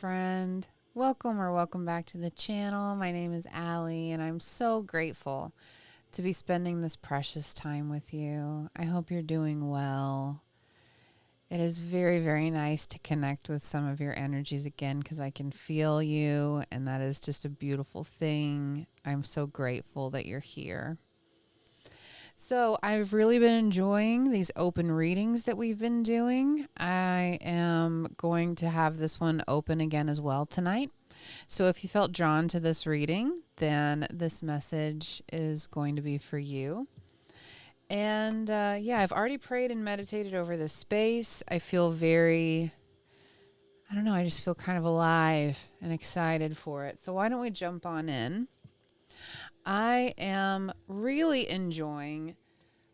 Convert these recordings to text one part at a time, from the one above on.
friend. Welcome or welcome back to the channel. My name is Allie, and I'm so grateful to be spending this precious time with you. I hope you're doing well. It is very, very nice to connect with some of your energies again because I can feel you, and that is just a beautiful thing. I'm so grateful that you're here. So I've really been enjoying these open readings that we've been doing. I am going to have this one open again as well tonight. So if you felt drawn to this reading, then this message is going to be for you. And I've already prayed and meditated over this space. I feel I just feel kind of alive and excited for it. So why don't we jump on in? I am really enjoying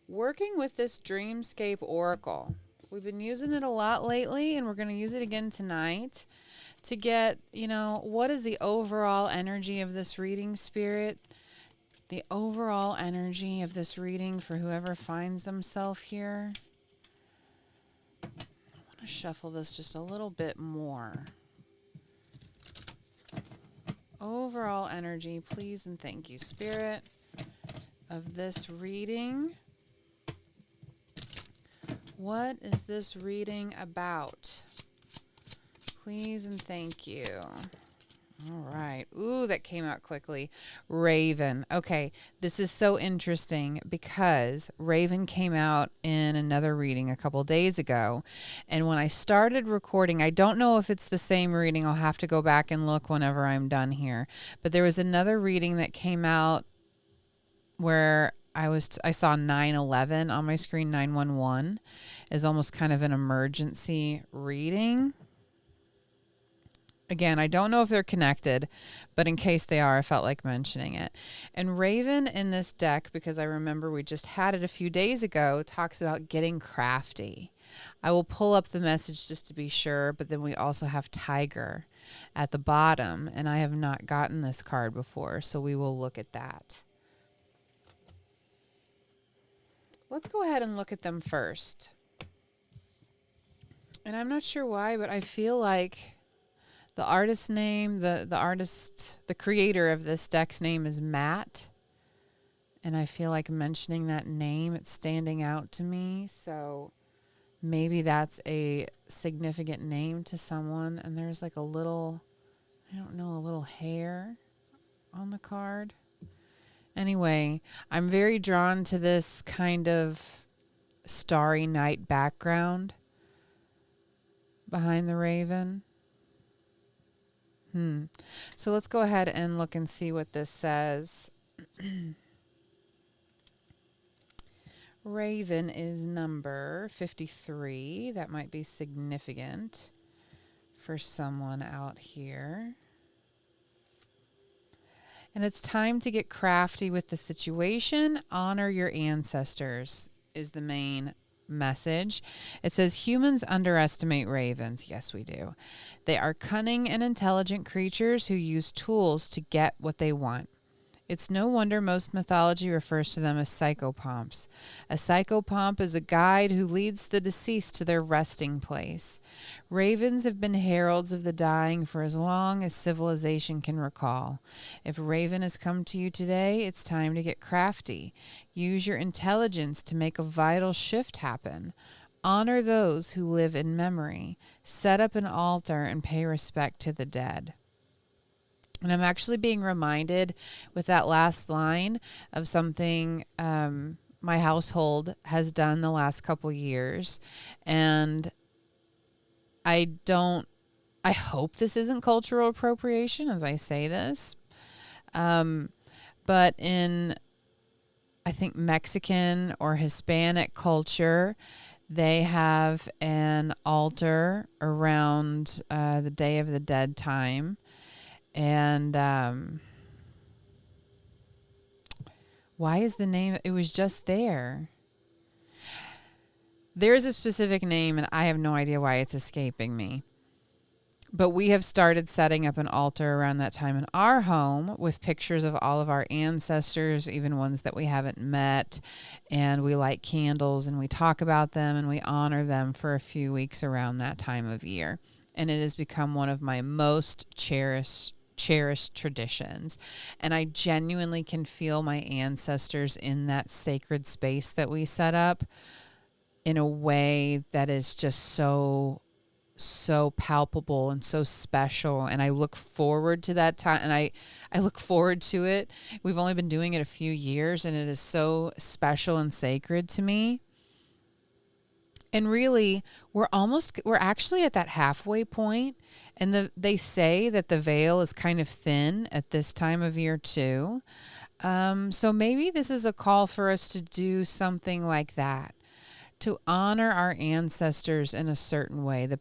working with this Dreamscape Oracle. We've been using it a lot lately, and we're going to use it again tonight to get, what is the overall energy of this reading, Spirit? The overall energy of this reading for whoever finds themselves here. I want to shuffle this just a little bit more. Overall energy, please and thank you, Spirit, of this reading. What is this reading about? Please and thank you. All right. Ooh, that came out quickly. Raven. Okay, this is so interesting because Raven came out in another reading a couple days ago. And when I started recording, I don't know if it's the same reading. I'll have to go back and look whenever I'm done here. But there was another reading that came out where I saw 911 on my screen. 911 is almost kind of an emergency reading. Again, I don't know if they're connected, but in case they are, I felt like mentioning it. And Raven in this deck, because I remember we just had it a few days ago, talks about getting crafty. I will pull up the message just to be sure, but then we also have Tiger at the bottom, and I have not gotten this card before, so we will look at that. Let's go ahead and look at them first. And I'm not sure why, but I feel like the artist's name, the creator of this deck's name is Matt. And I feel like mentioning that name, it's standing out to me. So maybe that's a significant name to someone. And there's like a little hair on the card. Anyway, I'm very drawn to this kind of starry night background behind the raven. So let's go ahead and look and see what this says. Raven is number 53. That might be significant for someone out here. And it's time to get crafty with the situation. Honor your ancestors is the main message. It says humans underestimate ravens. Yes, we do. They are cunning and intelligent creatures who use tools to get what they want. It's no wonder most mythology refers to them as psychopomps. A psychopomp is a guide who leads the deceased to their resting place. Ravens have been heralds of the dying for as long as civilization can recall. If a raven has come to you today, it's time to get crafty. Use your intelligence to make a vital shift happen. Honor those who live in memory. Set up an altar and pay respect to the dead. And I'm actually being reminded with that last line of something my household has done the last couple years. And I hope this isn't cultural appropriation as I say this. But in, I think, Mexican or Hispanic culture, they have an altar around the Day of the Dead time. And why is the name? It was just there. There is a specific name, and I have no idea why it's escaping me. But we have started setting up an altar around that time in our home with pictures of all of our ancestors, even ones that we haven't met. And we light candles, and we talk about them, and we honor them for a few weeks around that time of year. and it has become one of my most cherished traditions. And I genuinely can feel my ancestors in that sacred space that we set up in a way that is just so palpable and so special. And I look forward to that time, and I look forward to it. We've only been doing it a few years, and it is so special and sacred to me. And really, we're actually at that halfway point, and they say that the veil is kind of thin at this time of year too. So maybe this is a call for us to do something like that, to honor our ancestors in a certain way, the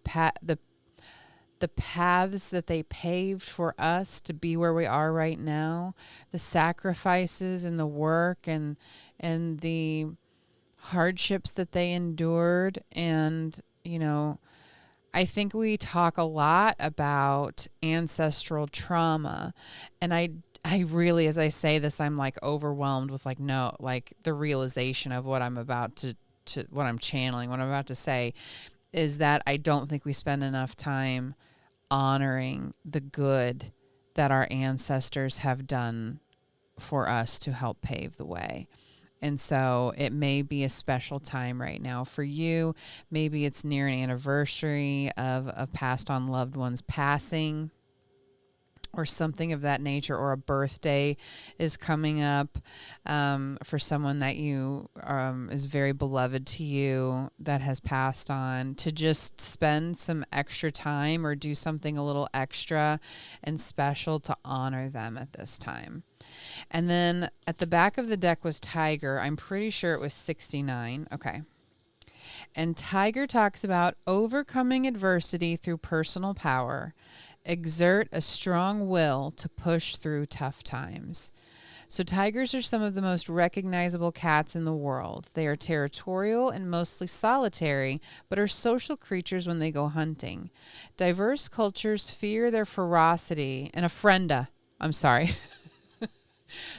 paths that they paved for us to be where we are right now, the sacrifices and the work and the hardships that they endured. And, I think we talk a lot about ancestral trauma, and I really, as I say this, I'm like overwhelmed with the realization of what I'm about to what I'm channeling, what I'm about to say, is that I don't think we spend enough time honoring the good that our ancestors have done for us to help pave the way. And so it may be a special time right now for you. Maybe it's near an anniversary of a passed on loved one's passing, or something of that nature, or a birthday is coming up for someone that you is very beloved to you that has passed on, to just spend some extra time or do something a little extra and special to honor them at this time. And then at the back of the deck was Tiger. I'm pretty sure it was 69. Okay. And Tiger talks about overcoming adversity through personal power. Exert a strong will to push through tough times. So tigers are some of the most recognizable cats in the world. They are territorial and mostly solitary, but are social creatures when they go hunting. Diverse cultures fear their ferocity and I'm sorry.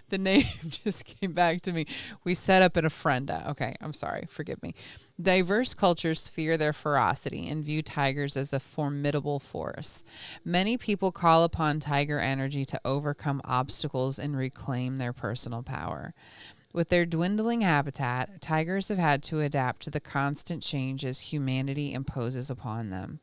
The name just came back to me. We set up an ofrenda. Okay, I'm sorry. Forgive me. Diverse cultures fear their ferocity and view tigers as a formidable force. Many people call upon tiger energy to overcome obstacles and reclaim their personal power. With their dwindling habitat, tigers have had to adapt to the constant changes humanity imposes upon them.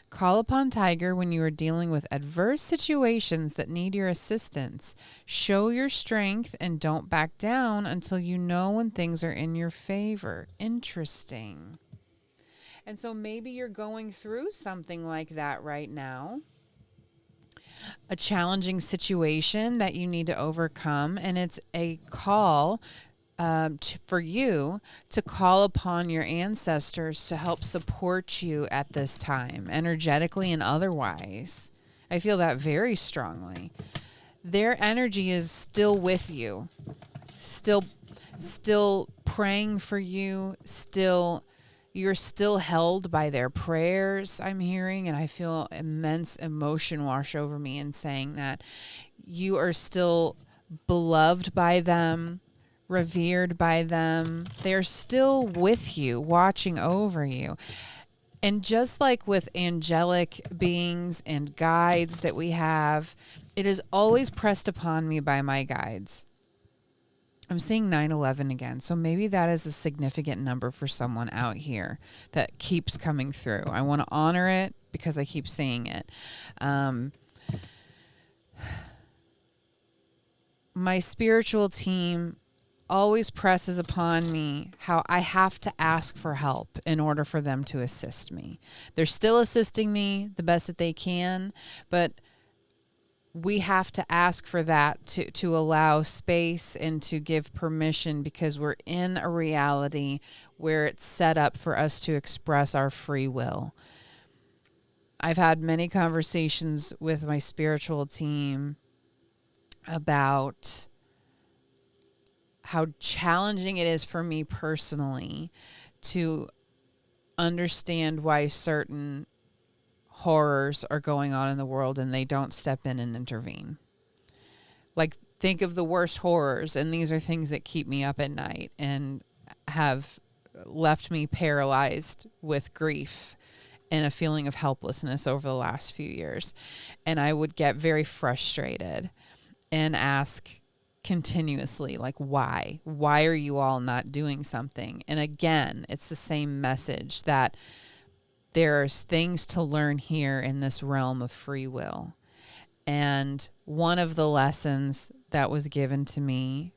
Call upon Tiger when you are dealing with adverse situations that need your assistance. Show your strength and don't back down until you know when things are in your favor. Interesting. And so maybe you're going through something like that right now. A challenging situation that you need to overcome, and it's a call for you to call upon your ancestors to help support you at this time, energetically and otherwise. I feel that very strongly. Their energy is still with you, still praying for you, you're still held by their prayers, I'm hearing, and I feel immense emotion wash over me in saying that. You are still beloved by them, revered by them. They're still with you, watching over you. And just like with angelic beings and guides that we have, it is always pressed upon me by my guides. I'm seeing 9/11 again, so maybe that is a significant number for someone out here that keeps coming through. I want to honor it because I keep seeing it. My spiritual team always presses upon me how I have to ask for help in order for them to assist me. They're still assisting me the best that they can, but we have to ask for that to allow space and to give permission, because we're in a reality where it's set up for us to express our free will. I've had many conversations with my spiritual team about how challenging it is for me personally to understand why certain horrors are going on in the world and they don't step in and intervene. Like, think of the worst horrors, and these are things that keep me up at night and have left me paralyzed with grief and a feeling of helplessness over the last few years. And I would get very frustrated and ask continuously, like, why? Why are you all not doing something? And again, it's the same message that there's things to learn here in this realm of free will. And one of the lessons that was given to me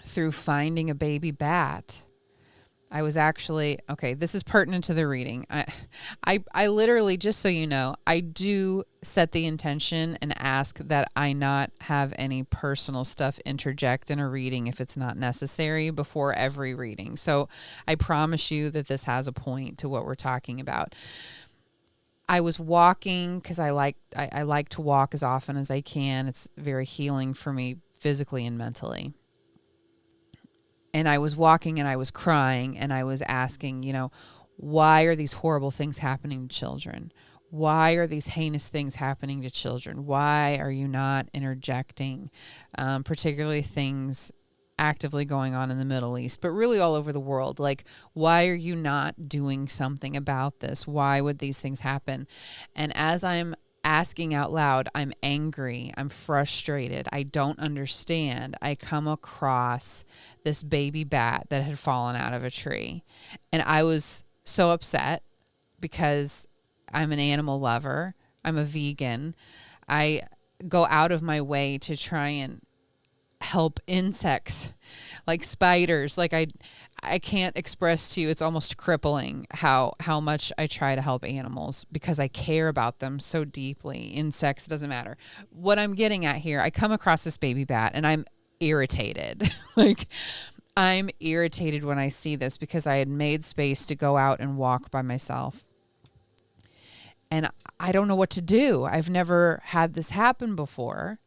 through finding a baby bat, I was actually, okay, this is pertinent to the reading. I literally, just so you know, I do set the intention and ask that I not have any personal stuff interject in a reading if it's not necessary before every reading. So I promise you that this has a point to what we're talking about. I was walking because I like to walk as often as I can. It's very healing for me physically and mentally. And I was walking and I was crying and I was asking, why are these horrible things happening to children? Why are these heinous things happening to children? Why are you not interjecting, particularly things actively going on in the Middle East, but really all over the world? Like, why are you not doing something about this? Why would these things happen? And as I'm asking out loud, I'm angry, I'm frustrated, I don't understand, I come across this baby bat that had fallen out of a tree. And I was so upset because I'm an animal lover, I'm a vegan, I go out of my way to try and help insects like spiders. Like I can't express to you, it's almost crippling how much I try to help animals because I care about them so deeply. Insects, doesn't matter. What I'm getting at here, I come across this baby bat and I'm irritated. Like, I'm irritated when I see this because I had made space to go out and walk by myself. And I don't know what to do. I've never had this happen before.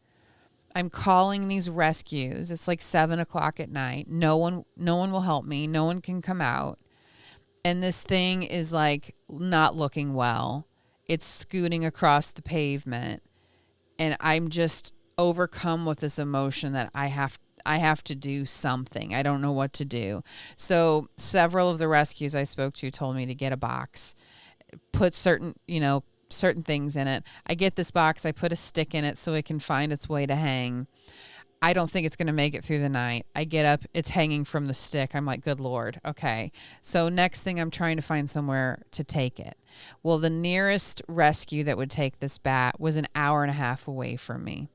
I'm calling these rescues. It's like 7:00 at night. No one will help me. No one can come out. And this thing is like not looking well. It's scooting across the pavement. And I'm just overcome with this emotion that I have to do something. I don't know what to do. So several of the rescues I spoke to told me to get a box, put certain things in it. I get this box, I put a stick in it so it can find its way to hang. I don't think it's going to make it through the night. I get up, it's hanging from the stick. I'm like, good Lord. Okay. So next thing, I'm trying to find somewhere to take it. Well, the nearest rescue that would take this bat was an hour and a half away from me.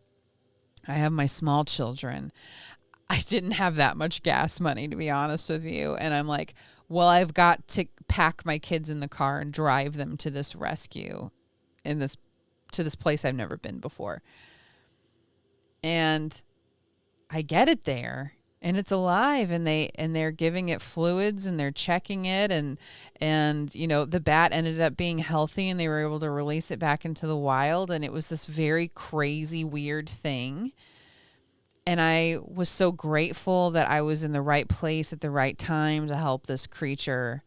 I have my small children. I didn't have that much gas money, to be honest with you. And I'm like, well, I've got to pack my kids in the car and drive them to this rescue to this place I've never been before. And I get it there and it's alive and they're giving it fluids and they're checking it and the bat ended up being healthy and they were able to release it back into the wild. And it was this very crazy, weird thing. And I was so grateful that I was in the right place at the right time to help this creature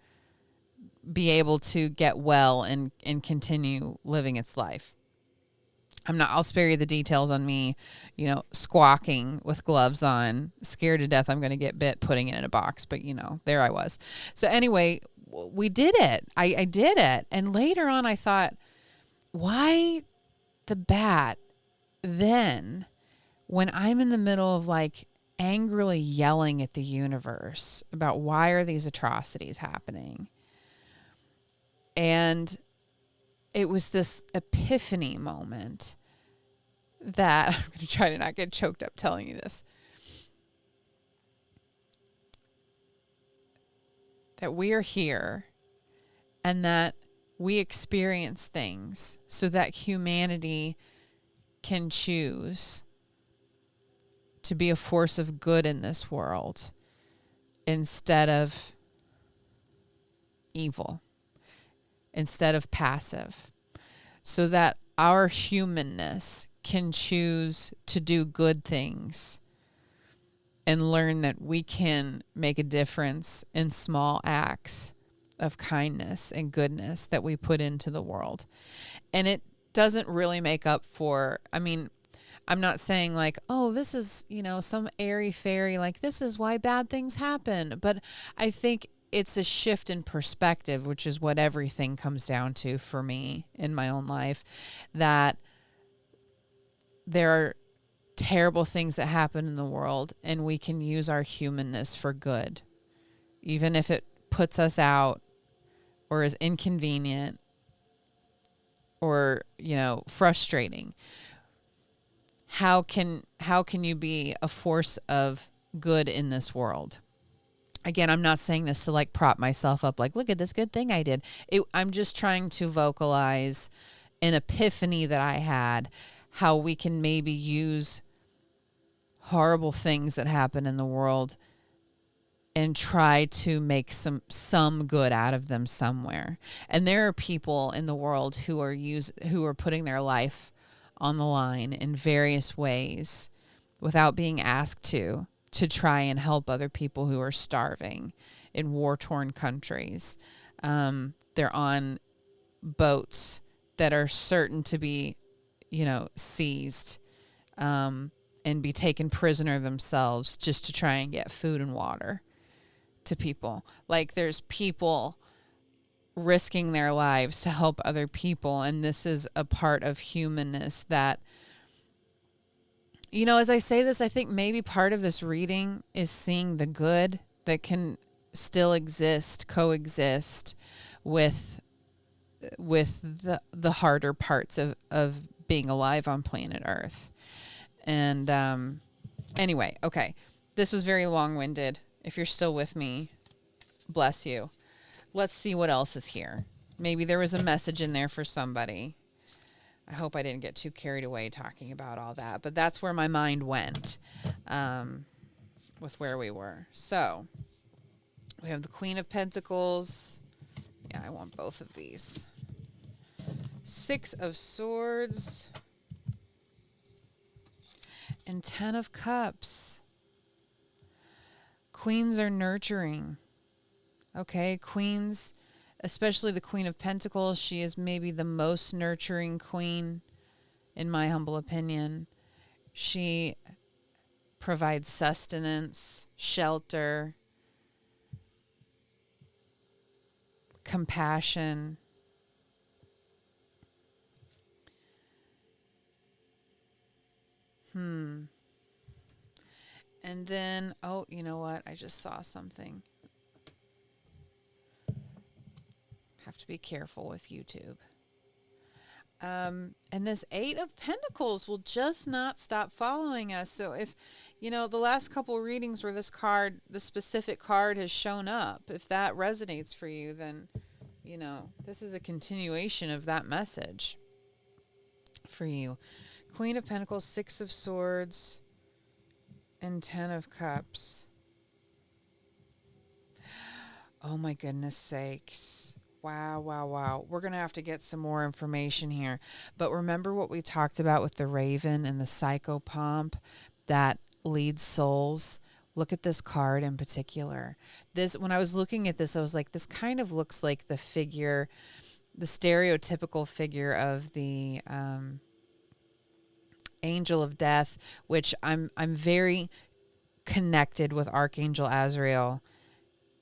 be able to get well and continue living its life. I'll spare you the details on me, squawking with gloves on, scared to death I'm going to get bit, putting it in a box. But, there I was. So anyway, we did it. I did it. And later on I thought, why the bat then, when I'm in the middle of like angrily yelling at the universe about why are these atrocities happening? And it was this epiphany moment that I'm going to try to not get choked up telling you this. That we are here and that we experience things so that humanity can choose to be a force of good in this world instead of evil, instead of passive, so that our humanness can choose to do good things and learn that we can make a difference in small acts of kindness and goodness that we put into the world. And it doesn't really make up for, I'm not saying like, oh, this is, some airy fairy, like this is why bad things happen. But I think it's a shift in perspective, which is what everything comes down to for me in my own life, that there are terrible things that happen in the world, and we can use our humanness for good, even if it puts us out or is inconvenient or, frustrating. How can you be a force of good in this world? Again, I'm not saying this to prop myself up, look at this good thing I did. I'm just trying to vocalize an epiphany that I had, how we can maybe use horrible things that happen in the world and try to make some good out of them somewhere. And there are people in the world who are putting their life on the line in various ways without being asked to try and help other people who are starving in war-torn countries. They're on boats that are certain to be, seized and be taken prisoner themselves just to try and get food and water to people. There's people risking their lives to help other people, and this is a part of humanness that, as I say this, I think maybe part of this reading is seeing the good that can still coexist with the harder parts of being alive on planet Earth. And anyway, okay, this was very long-winded. If you're still with me, bless you. Let's see what else is here. Maybe there was a message in there for somebody. I hope I didn't get too carried away talking about all that, but that's where my mind went with where we were. So we have the Queen of Pentacles. Yeah, I want both of these. Six of Swords and 10 of Cups. Queens are nurturing. Okay, queens, especially the Queen of Pentacles, she is maybe the most nurturing queen, in my humble opinion. She provides sustenance, shelter, compassion. And then, oh, you know what? I just saw something. Have to be careful with YouTube. And this Eight of Pentacles will just not stop following us. So if, the last couple readings where this specific card has shown up, if that resonates for you, then, this is a continuation of that message for you. Queen of Pentacles, Six of Swords, and 10 of Cups. Oh my goodness sakes. Wow. We're going to have to get some more information here. But remember what we talked about with the Raven and the Psychopomp that leads souls? Look at this card in particular. When I was looking at this, I was like, this kind of looks like the stereotypical figure of the Angel of Death, which I'm very connected with Archangel Azrael.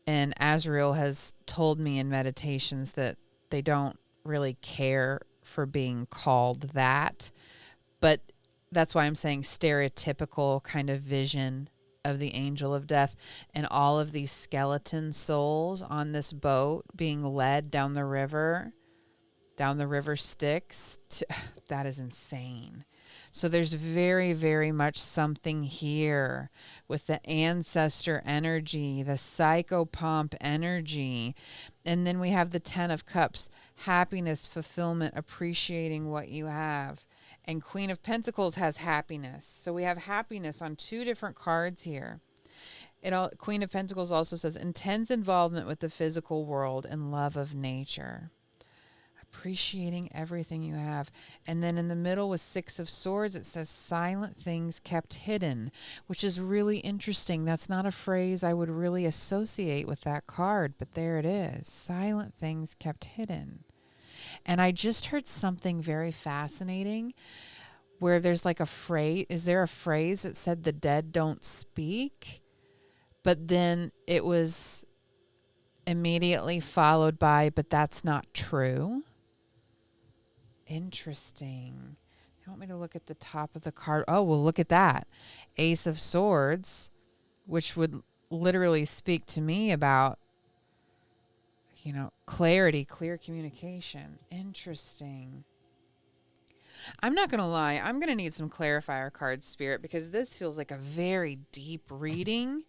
And Azrael has told me in meditations that they don't really care for being called that. But that's why I'm saying stereotypical kind of vision of the Angel of Death. And all of these skeleton souls on this boat being led down the river Styx. That is insane. So there's very, very much something here with the ancestor energy, the psychopomp energy. And then we have the 10 of Cups, happiness, fulfillment, appreciating what you have. And Queen of Pentacles has happiness. So we have happiness on two different cards here. Queen of Pentacles also says intense involvement with the physical world and love of nature. Appreciating everything you have. And then in the middle with Six of Swords, it says silent things kept hidden, which is really interesting. That's not a phrase I would really associate with that card, but there it is. Silent things kept hidden. And I just heard something very fascinating where there's like a phrase. Is there a phrase that said the dead don't speak? But then it was immediately followed by, but that's not true. Interesting. You want me to look at the top of the card? Oh, well, look at that. Ace of Swords, which would literally speak to me about, clarity, clear communication. Interesting. I'm not going to lie. I'm going to need some clarifier cards, Spirit, because this feels like a very deep reading,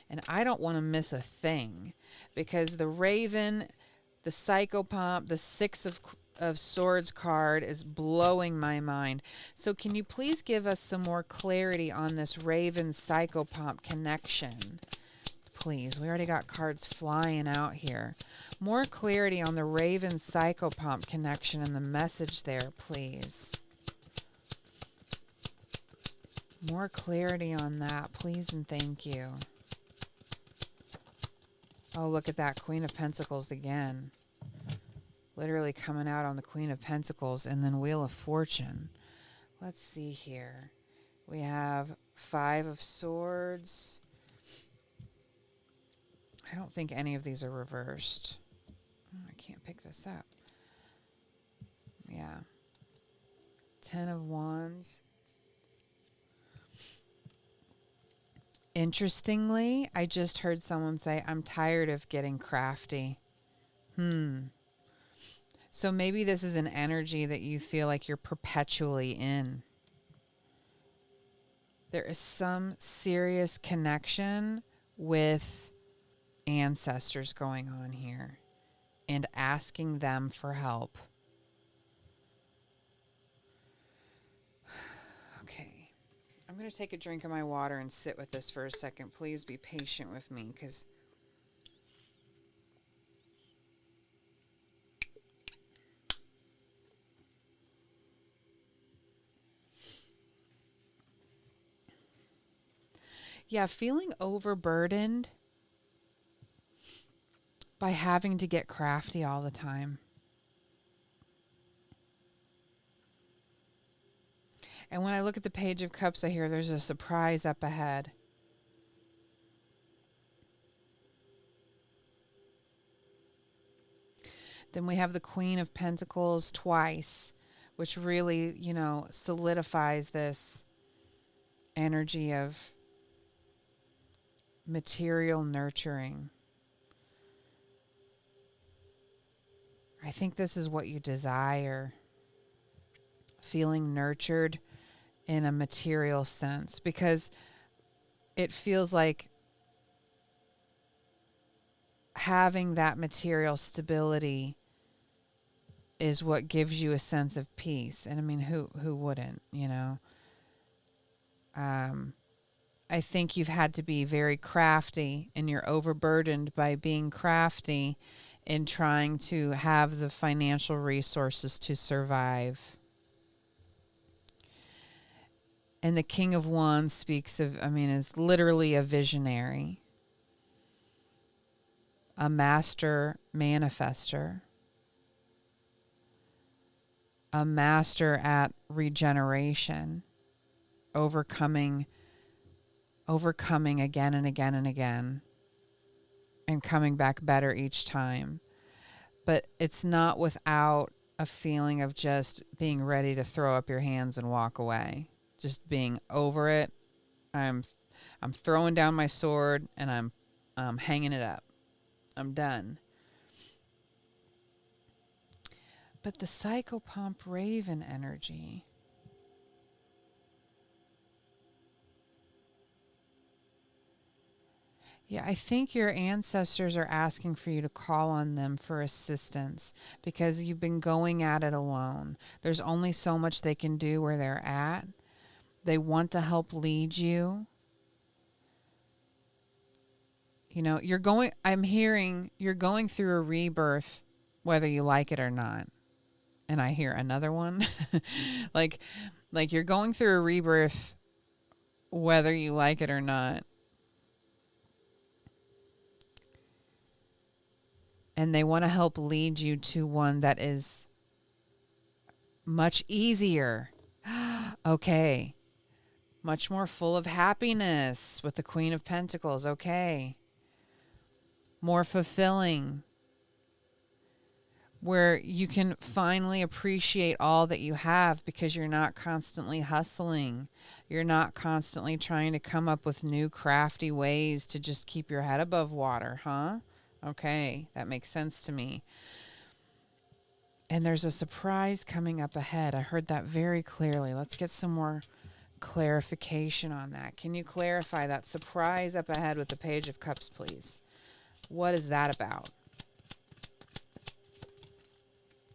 and I don't want to miss a thing. Because the Raven, the Psychopomp, the Six of Swords card is blowing my mind. So can you please give us some more clarity on this Raven Psychopomp connection? Please. We already got cards flying out here. More clarity on the Raven Psychopomp connection and the message there, please. More clarity on that, please and thank you. Oh, look at that. Queen of Pentacles again. Literally coming out on the Queen of Pentacles and then Wheel of Fortune. Let's see here. We have Five of Swords. I don't think any of these are reversed. Oh, I can't pick this up. Yeah. Ten of Wands. Interestingly, I just heard someone say, I'm tired of getting crafty. So maybe this is an energy that you feel like you're perpetually in. There is some serious connection with ancestors going on here and asking them for help. Okay. I'm going to take a drink of my water and sit with this for a second. Please be patient with me because feeling overburdened by having to get crafty all the time. And when I look at the Page of Cups, I hear there's a surprise up ahead. Then we have the Queen of Pentacles twice, which really, solidifies this energy of material nurturing. I think this is what you desire. Feeling nurtured in a material sense, because it feels like having that material stability is what gives you a sense of peace. And I mean, who wouldn't, I think you've had to be very crafty, and you're overburdened by being crafty in trying to have the financial resources to survive. And the King of Wands speaks of, is literally a visionary, a master manifester, a master at regeneration, overcoming again and again and again, and coming back better each time. But it's not without a feeling of just being ready to throw up your hands and walk away. Just being over it. I'm throwing down my sword and I'm hanging it up. I'm done. But the Psychopomp Raven energy. Yeah, I think your ancestors are asking for you to call on them for assistance because you've been going at it alone. There's only so much they can do where they're at. They want to help lead you. I'm hearing you're going through a rebirth, whether you like it or not. And I hear another one. like you're going through a rebirth, whether you like it or not. And they want to help lead you to one that is much easier. Okay. Much more full of happiness with the Queen of Pentacles. Okay. more fulfilling, where you can finally appreciate all that you have because you're not constantly hustling. You're not constantly trying to come up with new crafty ways to just keep your head above water, huh? Okay, that makes sense to me. And there's a surprise coming up ahead. I heard that very clearly. Let's get some more clarification on that. Can you clarify that surprise up ahead with the Page of Cups, please? What is that about?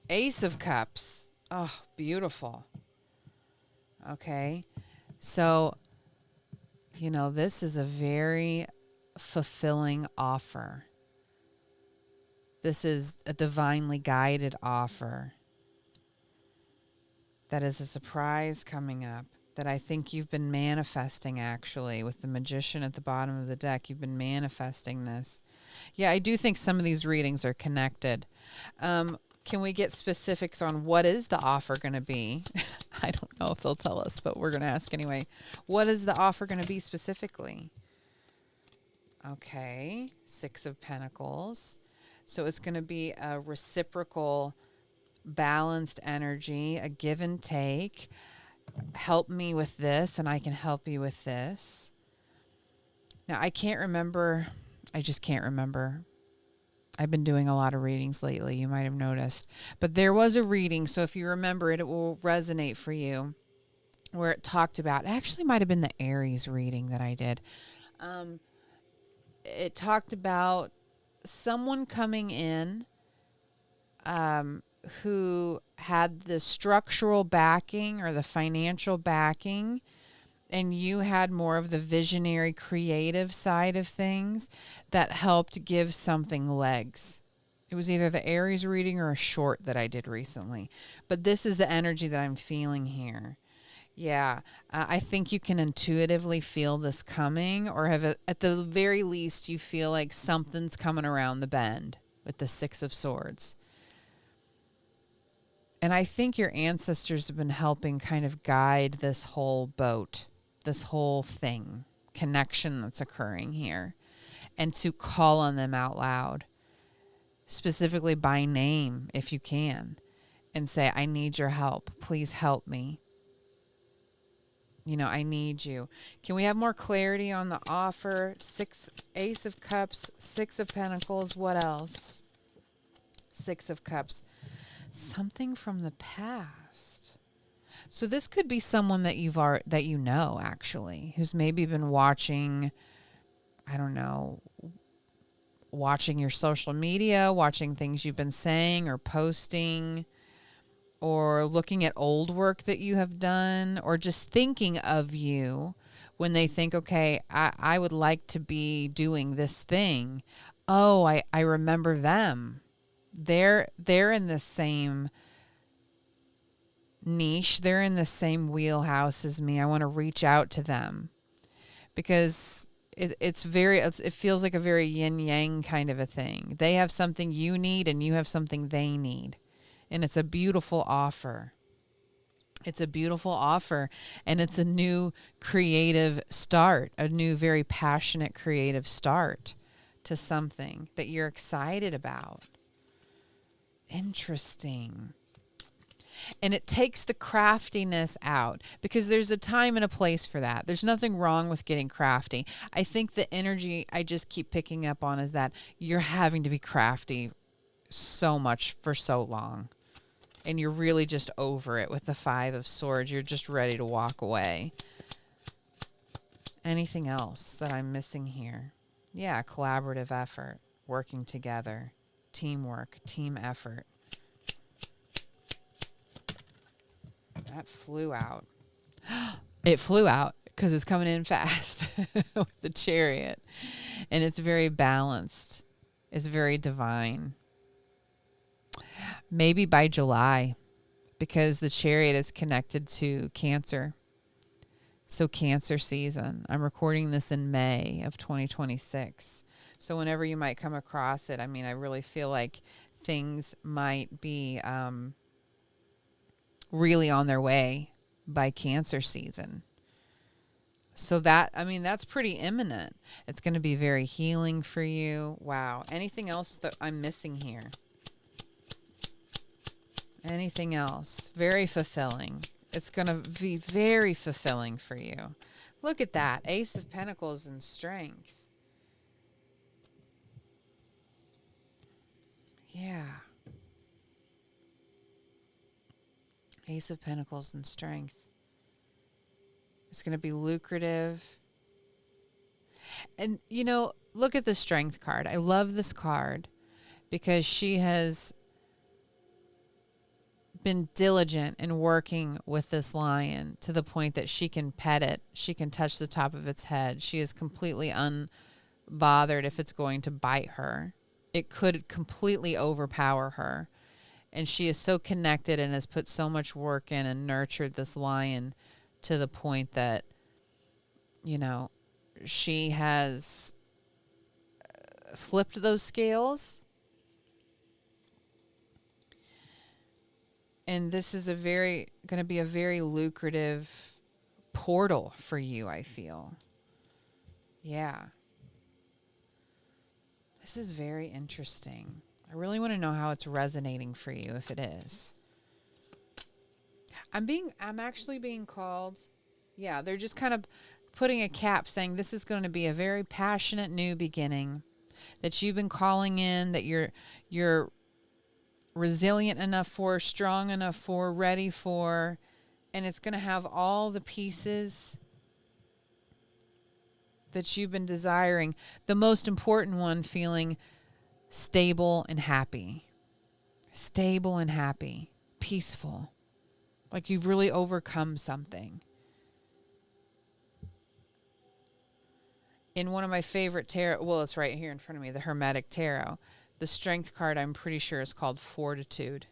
Ace of Cups. Oh, beautiful. Okay. So, this is a very fulfilling offer. This is a divinely guided offer. That is a surprise coming up that I think you've been manifesting, actually, with the Magician at the bottom of the deck. You've been manifesting this. Yeah, I do think some of these readings are connected. Can we get specifics on what is the offer going to be? I don't know if they'll tell us, but we're going to ask anyway. What is the offer going to be specifically? Okay, Six of Pentacles. So it's going to be a reciprocal, balanced energy, a give and take. Help me with this, and I can help you with this. Now, I can't remember. I just can't remember. I've been doing a lot of readings lately, you might have noticed. But there was a reading, so if you remember it, it will resonate for you, where it talked about, it actually might have been the Aries reading that I did. It talked about someone coming in who had the structural backing or the financial backing, and you had more of the visionary, creative side of things that helped give something legs. It was either the Aries reading or a short that I did recently. But this is the energy that I'm feeling here. Yeah, I think you can intuitively feel this coming, or at the very least, you feel like something's coming around the bend with the Six of Swords. And I think your ancestors have been helping kind of guide this whole boat, this whole thing, connection that's occurring here, and to call on them out loud, specifically by name if you can, and say, I need your help. Please help me. I need you. Can we have more clarity on the offer? Ace of Cups, Six of Pentacles. What else? Six of Cups. Something from the past. So this could be someone that that you know, actually, who's maybe been watching, I don't know, watching your social media, watching things you've been saying or posting, or looking at old work that you have done, or just thinking of you when they think, okay, I would like to be doing this thing. Oh, I remember them. They're in the same niche. They're in the same wheelhouse as me. I want to reach out to them because it feels like a very yin yang kind of a thing. They have something you need and you have something they need. And it's a beautiful offer. It's a beautiful offer, and it's a new creative start, a new, very passionate creative start to something that you're excited about. Interesting. And it takes the craftiness out, because there's a time and a place for that. There's nothing wrong with getting crafty. I think the energy I just keep picking up on is that you're having to be crafty so much for so long. And you're really just over it with the Five of Swords. You're just ready to walk away. Anything else that I'm missing here? Yeah, collaborative effort, working together, teamwork, team effort. That flew out. It flew out because it's coming in fast with the Chariot. And it's very balanced. It's very divine. Maybe by July, because the Chariot is connected to Cancer. So Cancer season. I'm recording this in May of 2026. So whenever you might come across it, I mean, I really feel like things might be really on their way by Cancer season. So that, I mean, that's pretty imminent. It's going to be very healing for you. Wow. Anything else that I'm missing here? Anything else? Very fulfilling. It's going to be very fulfilling for you. Look at that. Ace of Pentacles and strength. Yeah. Ace of Pentacles and strength. It's going to be lucrative. And, you know, look at the strength card. I love this card because she has been diligent in working with this lion to the point that she can pet it. She can touch the top of its head. She is completely unbothered if it's going to bite her. It could completely overpower her. And she is so connected and has put so much work in and nurtured this lion to the point that, you know, she has flipped those scales. And this is going to be a very lucrative portal for you, I feel. Yeah. This is very interesting. I really want to know how it's resonating for you, if it is. I'm actually being called. Yeah, they're just kind of putting a cap saying this is going to be a very passionate new beginning that you've been calling in, that you're resilient enough for, strong enough for, ready for, and it's going to have all the pieces that you've been desiring. The most important one, feeling stable and happy. Stable and happy. Peaceful. Like you've really overcome something. In one of my favorite tarot, well, it's right here in front of me, the Hermetic Tarot. The strength card, I'm pretty sure, is called Fortitude.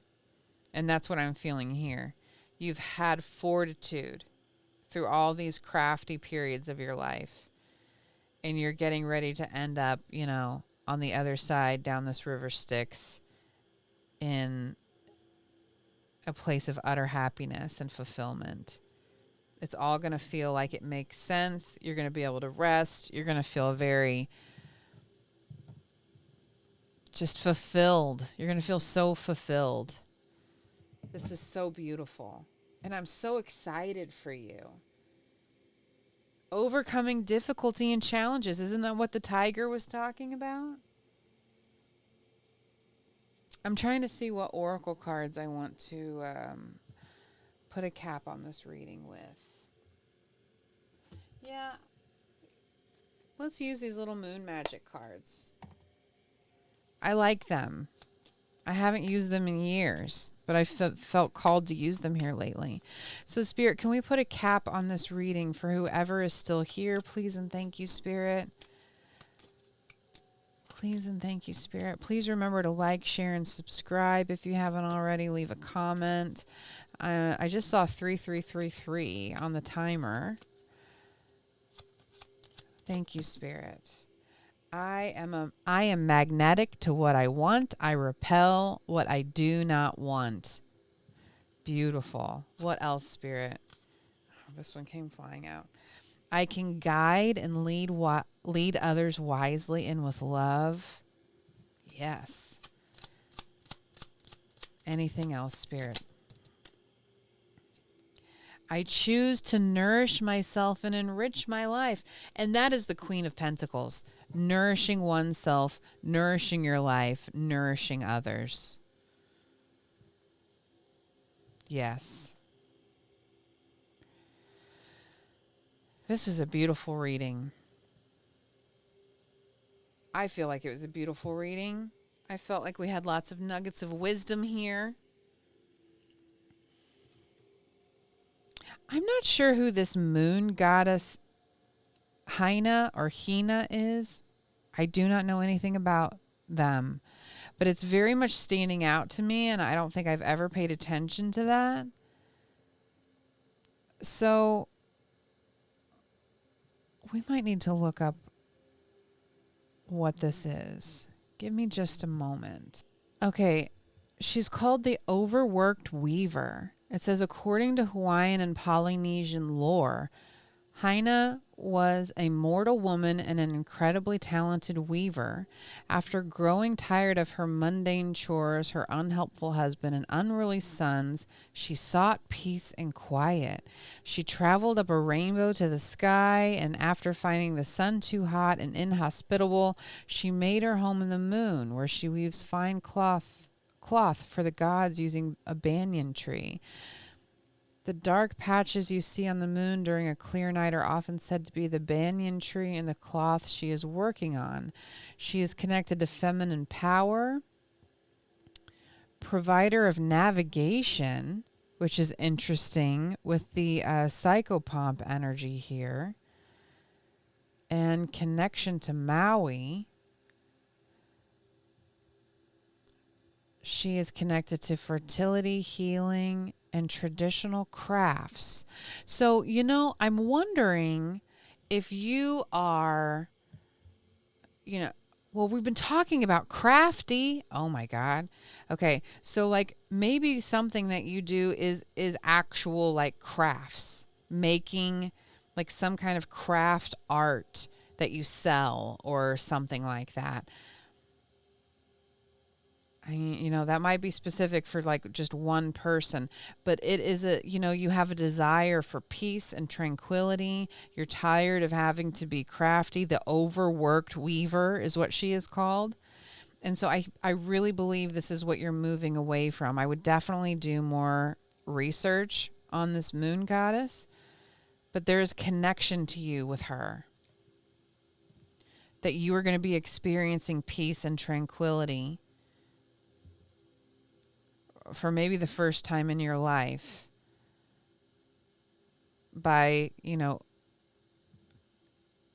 And that's what I'm feeling here. You've had fortitude through all these crafty periods of your life. And you're getting ready to end up, you know, on the other side down this river Styx in a place of utter happiness and fulfillment. It's all going to feel like it makes sense. You're going to be able to rest. You're going to feel very just fulfilled. You're going to feel so fulfilled. This is so beautiful. And I'm so excited for you. Overcoming difficulty and challenges. Isn't that what the tiger was talking about? I'm trying to see what oracle cards I want to put a cap on this reading with. Yeah. Let's use these little moon magic cards. I like them. I haven't used them in years, but I felt called to use them here lately. So, Spirit, can we put a cap on this reading for whoever is still here? Please and thank you, Spirit. Please and thank you, Spirit. Please remember to like, share, and subscribe if you haven't already. Leave a comment. I just saw 3333 on the timer. Thank you, Spirit. I am magnetic to what I want. I repel what I do not want. Beautiful. What else, Spirit? Oh, this one came flying out. I can guide and lead others wisely and with love. Yes. Anything else, Spirit? I choose to nourish myself and enrich my life. And that is the Queen of Pentacles. Nourishing oneself, nourishing your life, nourishing others. Yes. This is a beautiful reading. I feel like it was a beautiful reading. I felt like we had lots of nuggets of wisdom here. I'm not sure who this moon goddess Hina or Hina is. I do not know anything about them, but it's very much standing out to me, and I don't think I've ever paid attention to that. So we might need to look up what this is. Give me just a moment. Okay, she's called the Overworked Weaver. It says, according to Hawaiian and Polynesian lore, Hina was a mortal woman and an incredibly talented weaver. After growing tired of her mundane chores, her unhelpful husband, and unruly sons, she sought peace and quiet. She traveled up a rainbow to the sky, and after finding the sun too hot and inhospitable, she made her home in the moon, where she weaves fine cloth for the gods using a banyan tree. The dark patches you see on the moon during a clear night are often said to be the banyan tree and the cloth she is working on. She is connected to feminine power, provider of navigation, which is interesting with the psychopomp energy here, and connection to Maui. She is connected to fertility, healing, and traditional crafts. So, I'm wondering if you are, well, we've been talking about crafty. Oh my God. Okay. So like maybe something that you do is actual like crafts, making like some kind of craft art that you sell or something like that. That might be specific for like just one person, but it is you have a desire for peace and tranquility. You're tired of having to be crafty. The overworked weaver is what she is called. And so I really believe this is what you're moving away from. I would definitely do more research on this moon goddess, but there's connection to you with her, that you are going to be experiencing peace and tranquility for maybe the first time in your life by,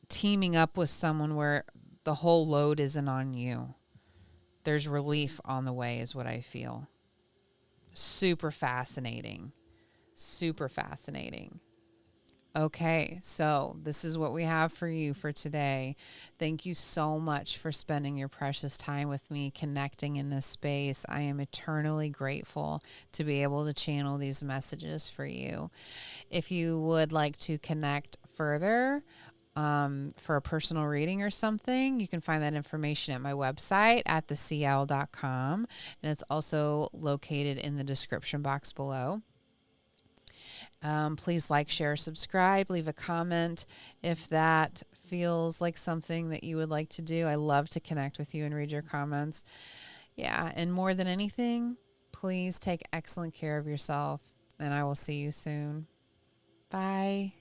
teaming up with someone where the whole load isn't on you. There's relief on the way is what I feel. Super fascinating. Super fascinating. Okay, so this is what we have for you for today. Thank you so much for spending your precious time with me, connecting in this space. I am eternally grateful to be able to channel these messages for you. If you would like to connect further for a personal reading or something, you can find that information at my website at thecl.com, and it's also located in the description box below. Please like, share, subscribe, leave a comment if that feels like something that you would like to do. I love to connect with you and read your comments. Yeah, and more than anything, please take excellent care of yourself, and I will see you soon. Bye.